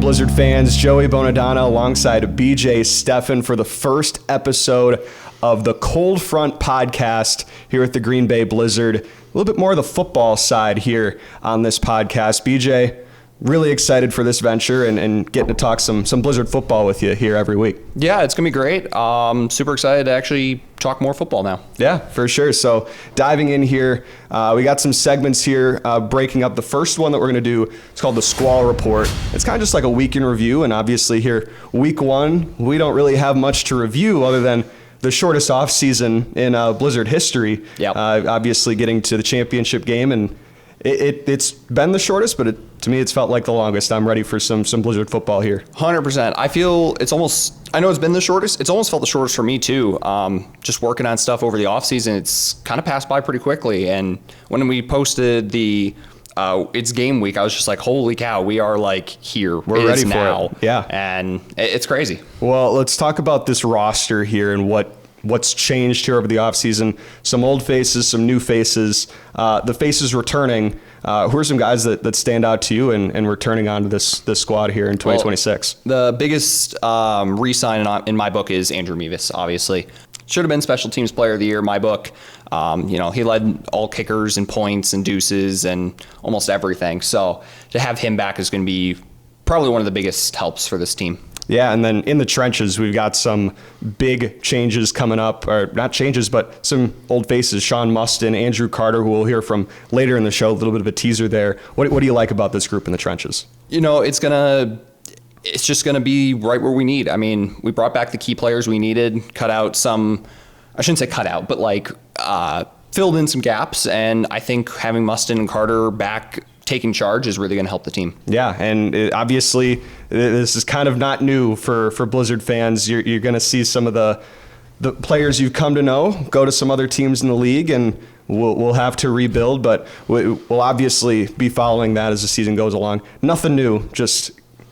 Blizzard fans? Joey Bonadonna alongside BJ Steffen for the first episode of the Cold Front podcast here at the Green Bay Blizzard. A little bit more of the football side here on this podcast. BJ, really excited for this venture and getting to talk some Blizzard football with you here every week. Yeah, it's going to be great. Super excited to actually talk more football now. Yeah, for sure. So diving in here, we got some segments here breaking up. The first one that we're going to do, it's called the Squall Report. It's kind of just like a week in review. And obviously here, week one, we don't really have much to review other than the shortest off season in Blizzard history. Yep. Obviously getting to the championship game, and it's been the shortest, but to me, it's felt like the longest. I'm ready for some Blizzard football here. 100%. I feel it's almost, I know it's been the shortest. It's almost felt the shortest for me too. Just working on stuff over the offseason, it's kind of passed by pretty quickly. And when we posted the it's game week, I was just like, holy cow, we are like here. We're ready now. for it. Yeah. And it's crazy. Well, let's talk about this roster here and what's changed here over the offseason. Some old faces, some new faces. The faces returning. Who are some guys that stand out to you and returning onto this squad here in 2026? Well, the biggest re-sign in my book is Andrew Mevis, obviously. Should have been Special Teams Player of the Year in my book. He led all kickers and points and deuces and almost everything. So to have him back is going to be probably one of the biggest helps for this team. Yeah, and then in the trenches, we've got some big changes coming up, or not changes, but some old faces. Sean Mustin, Andrew Carter, who we'll hear from later in the show, a little bit of a teaser there. What do you like about this group in the trenches? It's just going to be right where we need. I mean, we brought back the key players we needed, cut out some, I shouldn't say cut out, but filled in some gaps. And I think having Mustin and Carter back taking charge is really going to help the team. Yeah, and obviously this is kind of not new for Blizzard fans. You're going to see some of the players you've come to know go to some other teams in the league, and we'll have to rebuild, but we'll obviously be following that as the season goes along. Nothing new, just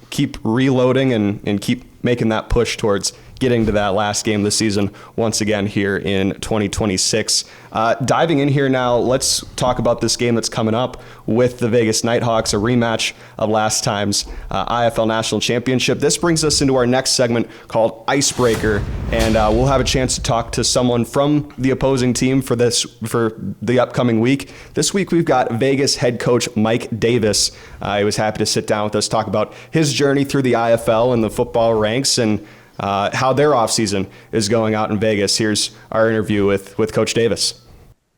keep reloading and keep making that push towards getting to that last game of the season once again here in 2026. Diving in here now, let's talk about this game that's coming up with the Vegas Nighthawks, a rematch of last time's IFL National Championship. This brings us into our next segment called Icebreaker, and we'll have a chance to talk to someone from the opposing team for the upcoming week. This week we've got Vegas head coach Mike Davis. He was happy to sit down with us, talk about his journey through the IFL and the football ranks, and how their offseason is going out in Vegas. Here's our interview with Coach Davis.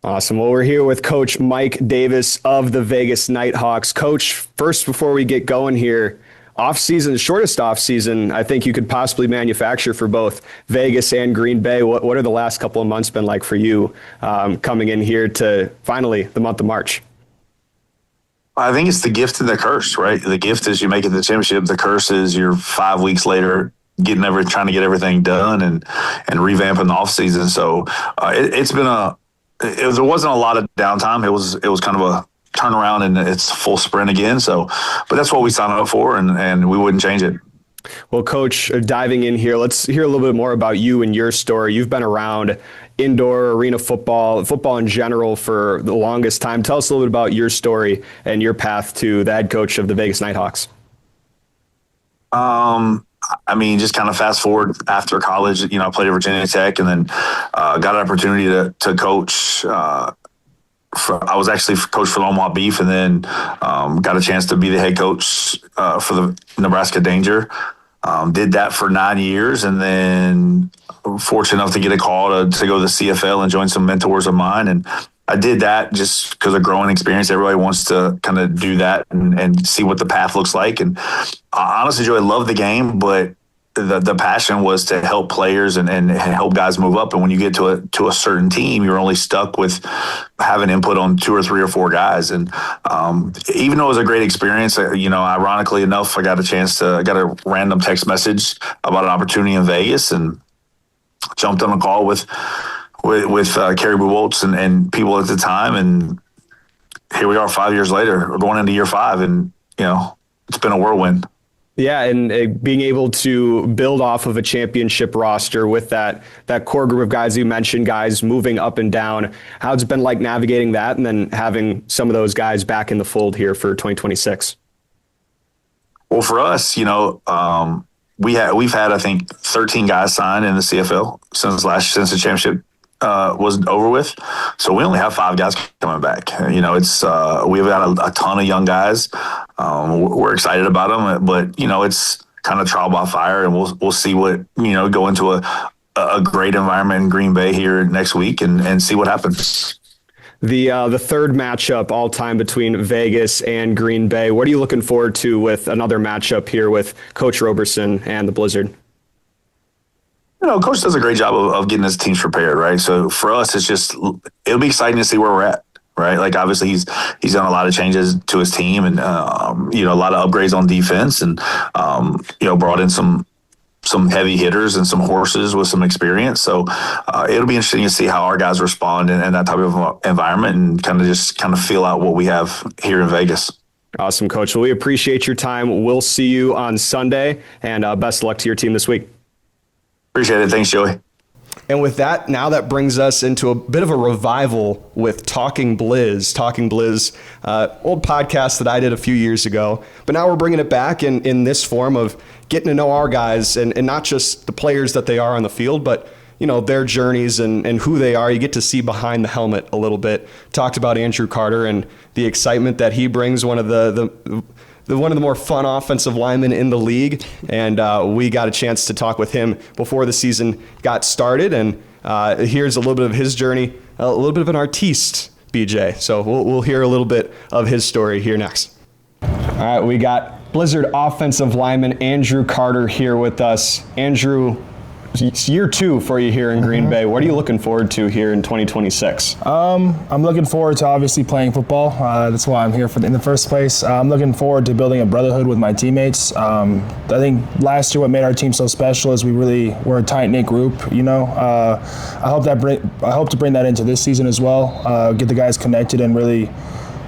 Awesome. Well, we're here with Coach Mike Davis of the Vegas Nighthawks. Coach, first, before we get going here, offseason, the shortest offseason I think you could possibly manufacture for both Vegas and Green Bay. What are the last couple of months been like for you coming in here to finally the month of March? I think it's the gift and the curse, right? The gift is you make it to the championship. The curse is you're 5 weeks later trying to get everything done and revamping the offseason. So there wasn't a lot of downtime. It was kind of a turnaround and it's full sprint again. So, but that's what we signed up for, and we wouldn't change it. Well, Coach, diving in here, let's hear a little bit more about you and your story. You've been around indoor arena football in general for the longest time. Tell us a little bit about your story and your path to the head coach of the Vegas Nighthawks. Just kind of fast forward after college, I played at Virginia Tech and then got an opportunity to coach. I was actually coach for the Omaha Beef, and then got a chance to be the head coach for the Nebraska Danger. Did that for 9 years, and then fortunate enough to get a call to go to the CFL and join some mentors of mine. And I did that just because of growing experience. Everybody wants to kind of do that and see what the path looks like. And honestly, Joe, I love the game, but the passion was to help players and help guys move up. And when you get to a certain team, you're only stuck with having input on 2 or 3 or 4 guys. And even though it was a great experience, ironically enough, I got a random text message about an opportunity in Vegas and jumped on a call with Carrie Buwoltz and people at the time. And here we are 5 years later, we're going into year 5, and, it's been a whirlwind. Yeah, and being able to build off of a championship roster with that core group of guys you mentioned, guys moving up and down, how it's been like navigating that and then having some of those guys back in the fold here for 2026. Well, for us, we've had I think 13 guys signed in the CFL since the championship was over with. So we only have 5 guys coming back. It's we've got a ton of young guys. We're excited about them, but it's kind of trial by fire, and we'll see what go into a great environment in Green Bay here next week and see what happens. The third matchup all time between Vegas and Green Bay. What are you looking forward to with another matchup here with Coach Roberson and the Blizzard? Coach does a great job of getting his teams prepared, right? So for us, it'll be exciting to see where we're at, right? Like obviously he's done a lot of changes to his team and a lot of upgrades on defense and brought in some heavy hitters and some horses with some experience. So it'll be interesting to see how our guys respond in that type of environment and kind of feel out what we have here in Vegas. Awesome, Coach. Well, we appreciate your time. We'll see you on Sunday, and best of luck to your team this week. Appreciate it. Thanks, Joey. And with that, now that brings us into a bit of a revival with Talking Blizz. Talking Blizz, old podcast that I did a few years ago. But now we're bringing it back in this form of getting to know our guys and not just the players that they are on the field, but their journeys and who they are. You get to see behind the helmet a little bit. Talked about Andrew Carter and the excitement that he brings, one of the more fun offensive linemen in the league. And we got a chance to talk with him before the season got started. And here's a little bit of his journey, a little bit of an artiste, BJ. So we'll hear a little bit of his story here next. All right, we got Blizzard offensive lineman Andrew Carter here with us. Andrew, it's year 2 for you here in Green Bay. What are you looking forward to here in 2026? I'm looking forward to obviously playing football. That's why I'm here in the first place. I'm looking forward to building a brotherhood with my teammates. I think last year what made our team so special is we're a tight-knit group. I hope to bring that into this season as well. Get the guys connected and really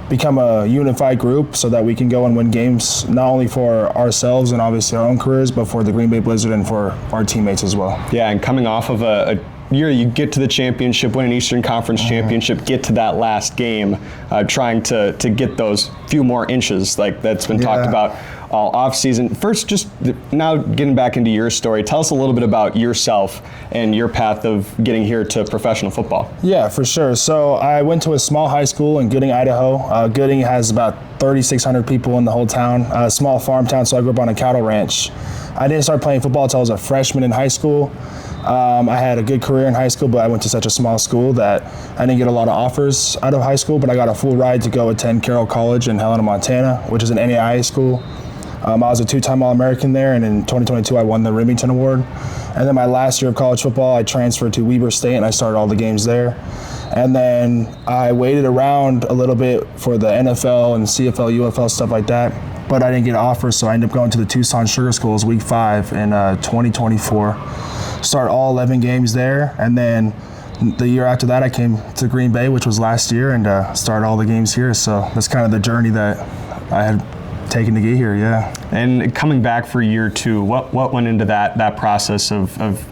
become a unified group so that we can go and win games not only for ourselves and obviously our own careers, but for the Green Bay Blizzard and for our teammates as well. Yeah, and coming off of a year you get to the championship, win an Eastern Conference championship, get to that last game, trying to get those few more inches like that's been talked about all offseason. First, just now getting back into your story, tell us a little bit about yourself and your path of getting here to professional football. Yeah, for sure. So I went to a small high school in Gooding, Idaho. Gooding has about 3,600 people in the whole town, a small farm town, so I grew up on a cattle ranch. I didn't start playing football until I was a freshman in high school. I had a good career in high school, but I went to such a small school that I didn't get a lot of offers out of high school, but I got a full ride to go attend Carroll College in Helena, Montana, which is an NAIA school. I was a 2-time All-American there, and in 2022 I won the Remington Award. And then my last year of college football, I transferred to Weber State, and I started all the games there. And then I waited around a little bit for the NFL and CFL, UFL, stuff like that, but I didn't get offers, so I ended up going to the Tucson Sugar Schools week 5 in 2024. Start all 11 games there, and then the year after that I came to Green Bay, which was last year, and started all the games here. So that's kind of the journey that I had taken to get here, yeah. And coming back for year 2, what went into that process of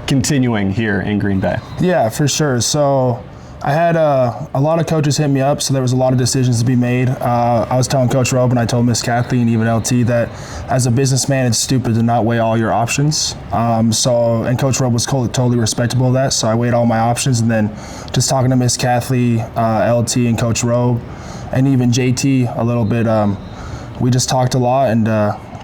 continuing here in Green Bay? Yeah, for sure. So I had a lot of coaches hit me up, so there was a lot of decisions to be made. I was telling Coach Robe and I told Miss Kathy and even LT that as a businessman, it's stupid to not weigh all your options. And Coach Robe was totally respectable of that, so I weighed all my options, and then just talking to Miss Kathy, LT, and Coach Robe, and even JT a little bit, we just talked a lot and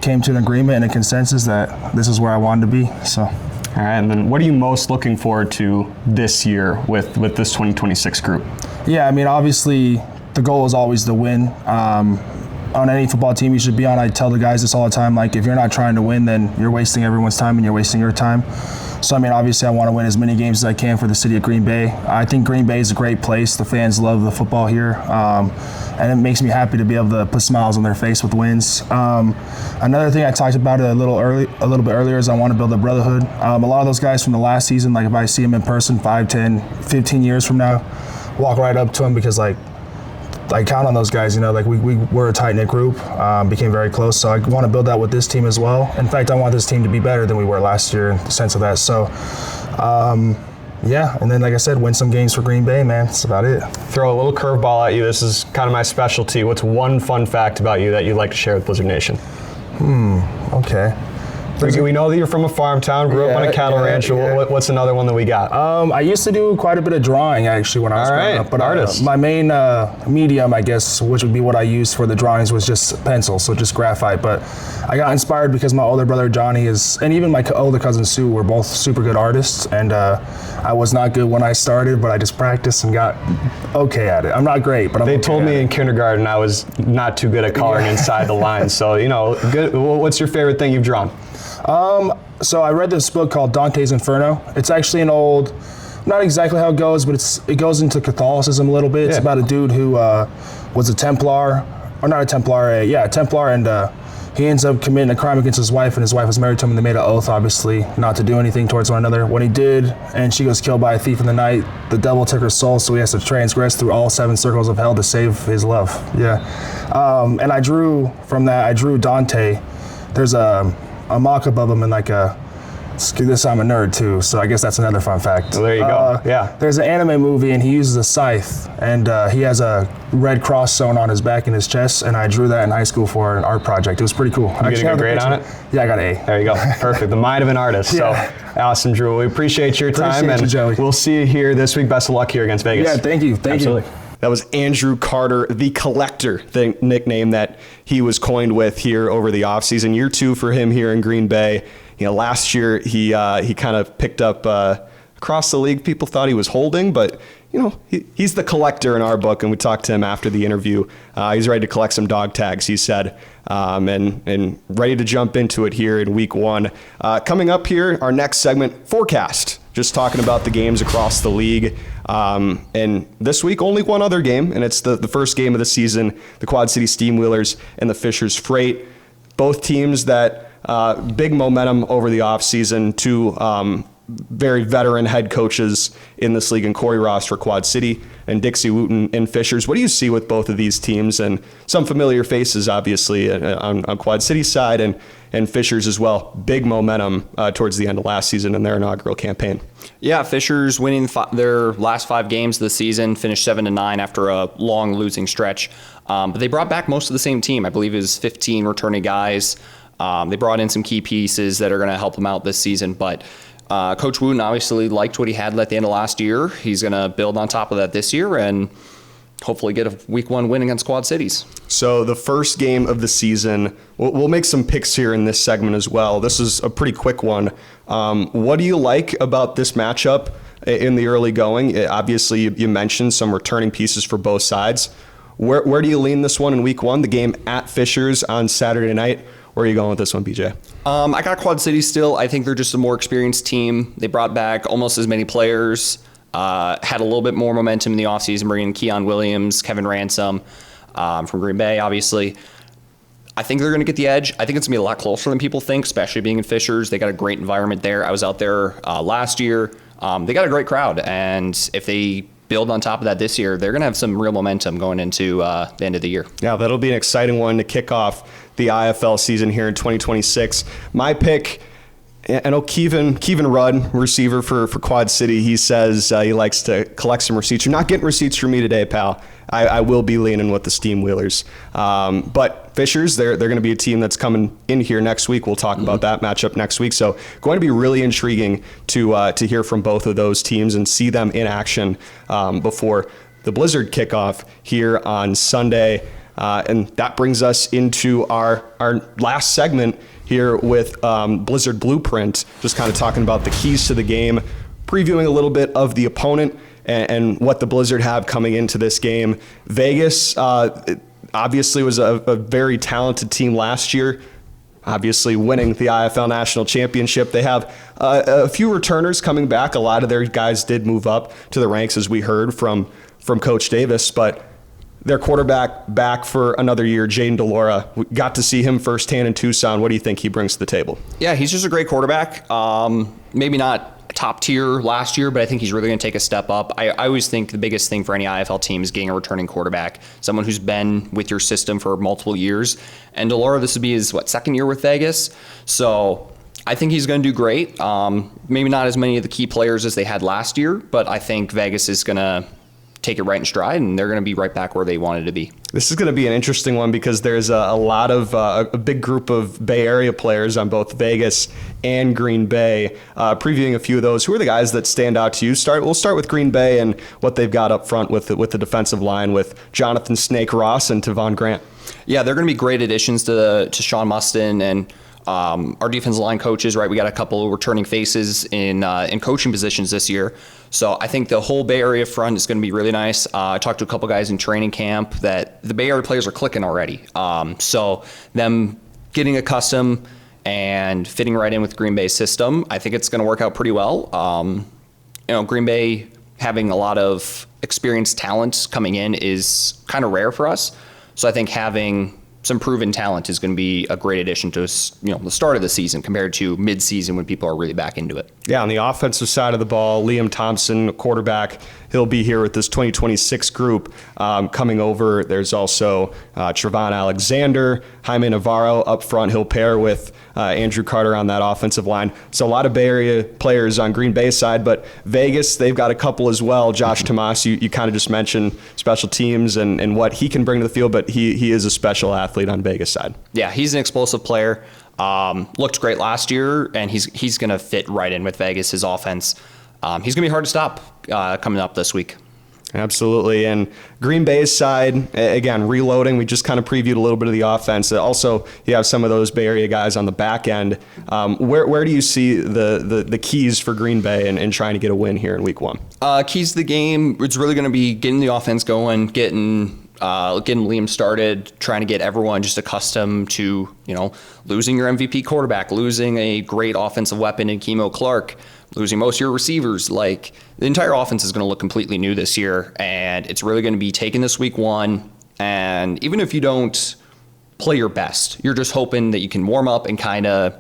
came to an agreement and a consensus that this is where I wanted to be. So. All right, and then what are you most looking forward to this year with this 2026 group? Yeah, I mean, obviously the goal is always to win. On any football team you should be on, I tell the guys this all the time, like if you're not trying to win, then you're wasting everyone's time and you're wasting your time. So, I mean, obviously I want to win as many games as I can for the city of Green Bay. I think Green Bay is a great place. The fans love the football here. And it makes me happy to be able to put smiles on their face with wins. Another thing I talked about a little bit earlier is I want to build a brotherhood. A lot of those guys from the last season, like if I see them in person 5, 10, 15 years from now, walk right up to them because like I count on those guys, like we're a tight-knit group, became very close. So I want to build that with this team as well. In fact, I want this team to be better than we were last year in the sense of that. So, yeah, and then like I said, win some games for Green Bay, man. That's about it. Throw a little curveball at you. This is kind of my specialty. What's one fun fact about you that you'd like to share with Blizzard Nation? Okay. We know that you're from a farm town, grew up on a cattle ranch. What's another one that we got? I used to do quite a bit of drawing actually when I was growing up. But artist. My main medium, I guess, which would be what I used for the drawings, was just pencil, so just graphite. But I got inspired because my older brother Johnny and even my older cousin Sue were both super good artists. And I was not good when I started, but I just practiced and got okay at it. I'm not great, but They told me in kindergarten I was not too good at coloring inside the lines. So, good. What's your favorite thing you've drawn? So I read this book called Dante's Inferno. It's actually an old, not exactly how it goes, but it goes into Catholicism a little bit. It's about a dude who was a Templar, or not a Templar, a Templar, and he ends up committing a crime against his wife, and his wife was married to him, and they made an oath, obviously, not to do anything towards one another. When he did, and she was killed by a thief in the night, the devil took her soul, so he has to transgress through all 7 circles of hell to save his love. And I drew Dante. There's a mock above him and this I'm a nerd too, so I guess that's another fun fact. Well, there you go. There's an anime movie and he uses a scythe and he has a red cross sewn on his back and his chest, and I drew that in high school for an art project. It was pretty cool. You get a good grade on it? Yeah, I got an A. There you go. Perfect. The mind of an artist. So awesome, Drew. We appreciate your time, Appreciate you, Joey. We'll see you here this week. Best of luck here against Vegas. Yeah, thank you. Absolutely. That was Andrew Carter, the Collector, the nickname that he was coined with here over the offseason. Year 2 for him here in Green Bay. Last year he kind of picked up across the league. People thought he was holding, but he's the Collector in our book, and we talked to him after the interview. He's ready to collect some dog tags, he said, and ready to jump into it here in week 1. Coming up here, our next segment, Forecast. Just talking about the games across the league. And this week, only one other game, and it's the first game of the season, the Quad City Steamwheelers and the Fishers Freight. Both teams that big momentum over the offseason. 2 very veteran head coaches in this league, in Corey Ross for Quad City and Dixie Wooten in Fishers. What do you see with both of these teams? And some familiar faces, obviously, on Quad City's side and Fishers as well. Big momentum towards the end of last season in their inaugural campaign. Yeah, Fishers winning their last 5 games of the season, finished 7-9 after a long losing stretch. But they brought back most of the same team. I believe it was 15 returning guys. They brought in some key pieces that are going to help them out this season. But Coach Wooten obviously liked what he had at the end of last year. He's going to build on top of that this year and hopefully get a week 1 win against Quad Cities. So the first game of the season, we'll make some picks here in this segment as well. This is a pretty quick one. What do you like about this matchup in the early going? Obviously, you mentioned some returning pieces for both sides. Where do you lean this one in week 1, the game at Fishers on Saturday night? Where are you going with this one, BJ? I got Quad City still. I think they're just a more experienced team. They brought back almost as many players, had a little bit more momentum in the offseason, bringing in Keon Williams, Kevin Ransom from Green Bay, obviously. I think they're going to get the edge. I think it's going to be a lot closer than people think, especially being in Fishers. They got a great environment there. I was out there last year. They got a great crowd, and if they build on top of that this year, they're going to have some real momentum going into the end of the year. Yeah, that'll be an exciting one to kick off the IFL season here in 2026. My pick, I know Kevin Rudd, receiver for Quad City, he says he likes to collect some receipts. You're not getting receipts from me today, pal. I will be leaning with the Steamwheelers. But Fishers, they're going to be a team that's coming in here next week. We'll talk about that matchup next week. So going to be really intriguing to hear from both of those teams and see them in action before the Blizzard kickoff here on Sunday. And that brings us into our last segment here with Blizzard Blueprint, just kind of talking about the keys to the game, previewing a little bit of the opponent and what the Blizzard have coming into this game. Vegas obviously was a very talented team last year, obviously winning the IFL National Championship. They have a few returners coming back. A lot of their guys did move up to the ranks, as we heard from Coach Davis, but their quarterback back for another year, Jaden DeLaura. We got to see him firsthand in Tucson. What do you think he brings to the table? Yeah, he's just a great quarterback. Maybe not top tier last year, but I think he's really going to take a step up. I always think the biggest thing for any IFL team is getting a returning quarterback, someone who's been with your system for multiple years. And DeLaura, this would be his, second year with Vegas? So I think he's going to do great. Maybe not as many of the key players as they had last year, but I think Vegas is going to take it right in stride, and they're going to be right back where they wanted to be. This is going to be an interesting one because there's a lot of a big group of Bay Area players on both Vegas and Green Bay. Previewing a few of those, who are the guys that stand out to you? We'll start with Green Bay and what they've got up front with the defensive line with Jonathan Snake Ross and Tavon Grant. Yeah, they're going to be great additions to Sean Mustin and our defensive line coaches, right? We got a couple returning faces in coaching positions this year. So I think the whole Bay Area front is going to be really nice. I talked to a couple guys in training camp that the Bay Area players are clicking already. So them getting accustomed and fitting right in with Green Bay's system, I think it's going to work out pretty well. Green Bay having a lot of experienced talent coming in is kind of rare for us. So I think having some proven talent is going to be a great addition to the start of the season compared to mid-season when people are really back into it. Yeah, on the offensive side of the ball, Liam Thompson, quarterback, he'll be here with this 2026 group coming over. There's also Trevon Alexander, Jaime Navarro up front. He'll pair with Andrew Carter on that offensive line. So a lot of Bay Area players on Green Bay's side, but Vegas, they've got a couple as well. Josh Tomas, you kind of just mentioned special teams and what he can bring to the field, but he is a special athlete on Vegas' side. Yeah, he's an explosive player. Looked great last year, and he's going to fit right in with Vegas' offense. He's going to be hard to stop coming up this week. Absolutely. And Green Bay's side, again, reloading. We just kind of previewed a little bit of the offense. Also, you have some of those Bay Area guys on the back end. Where do you see the keys for Green Bay in trying to get a win here in week one? Keys to the game, it's really going to be getting the offense going, getting Liam started, trying to get everyone just accustomed to, losing your MVP quarterback, losing a great offensive weapon in Kemo Clark, losing most of your receivers. Like, the entire offense is going to look completely new this year, and it's really going to be taking this week one, and even if you don't play your best, you're just hoping that you can warm up and kind of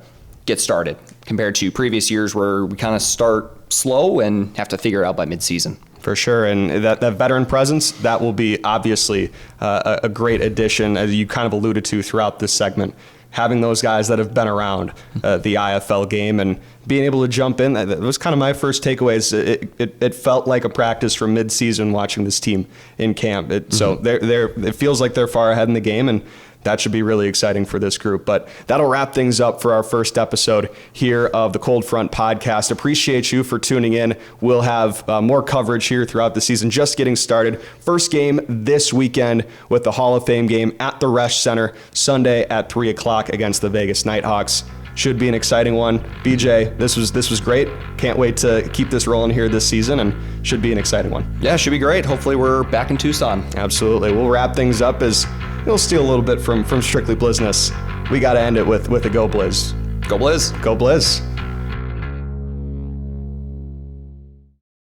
get started compared to previous years where we kind of start slow and have to figure it out by midseason. For sure, and that veteran presence, that will be obviously a great addition, as you kind of alluded to throughout this segment. Having those guys that have been around the IFL game and being able to jump in, that was kind of my first takeaways. It felt like a practice from mid-season watching this team in camp. So it feels like they're far ahead in the game, and that should be really exciting for this group. But that'll wrap things up for our first episode here of the Cold Front Podcast. Appreciate you for tuning in. We'll have more coverage here throughout the season, just getting started. First game this weekend with the Hall of Fame game at the Resch Center, Sunday at 3 o'clock against the Vegas Nighthawks. Should be an exciting one. BJ, this was great. Can't wait to keep this rolling here this season, and should be an exciting one. Yeah, should be great. Hopefully we're back in Tucson. Absolutely. We'll wrap things up as we'll steal a little bit from Strictly Blizzness. We got to end it with a Go Blizz. Go Blizz. Go Blizz.